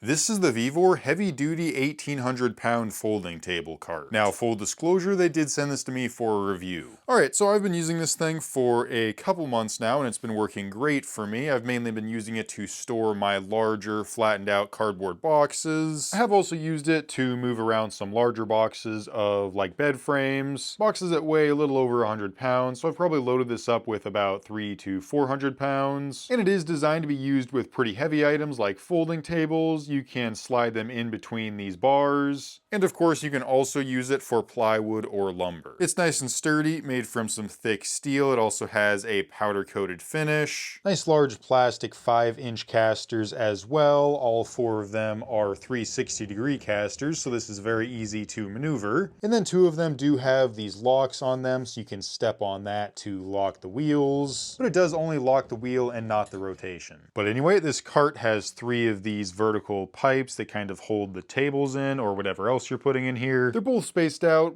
This is the VEVOR heavy duty 1800-pound folding table cart. Now, full disclosure, they did send this to me for a review. Alright, so I've been using this thing for a couple months now and it's been working great for me. I've mainly been using it to store my larger flattened out cardboard boxes. I have also used it to move around some larger boxes of like bed frames, boxes that weigh a little over 100 pounds, so I've probably loaded this up with about 300 to 400 pounds. And it is designed to be used with pretty heavy items like folding tables. You can slide them in between these bars. And of course, you can also use it for plywood or lumber. It's nice and sturdy, made from some thick steel. It also has a powder coated finish. Nice large plastic 5-inch casters as well. All 4 of them are 360-degree casters, so this is very easy to maneuver. And then 2 of them do have these locks on them, so you can step on that to lock the wheels. But it does only lock the wheel and not the rotation. But anyway, this cart has 3 of these vertical pipes that kind of hold the tables in or whatever else you're putting in here. They're both spaced out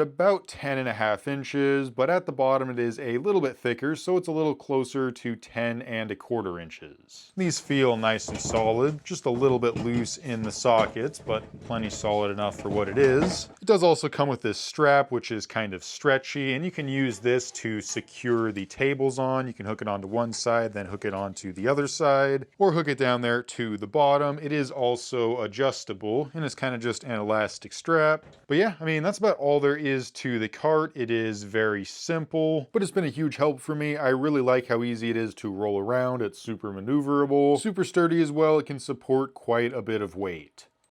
about 10.5 inches, but at the bottom it is a little bit thicker, so it's a little closer to 10.25 inches. These feel nice and solid, just a little bit loose in the sockets, but plenty solid enough for what it is. It does also come with this strap, which is kind of stretchy, and you can use this to secure the tables on. You can hook it onto one side, then hook it onto the other side, or hook it down there to the bottom. It is also adjustable, and it's kind of just an elastic strap. But yeah, I mean, that's about all there is to the cart. It is very simple, but it's been a huge help for me. I really like how easy it is to roll around. It's super maneuverable, super sturdy as well. It can support quite a bit of weight.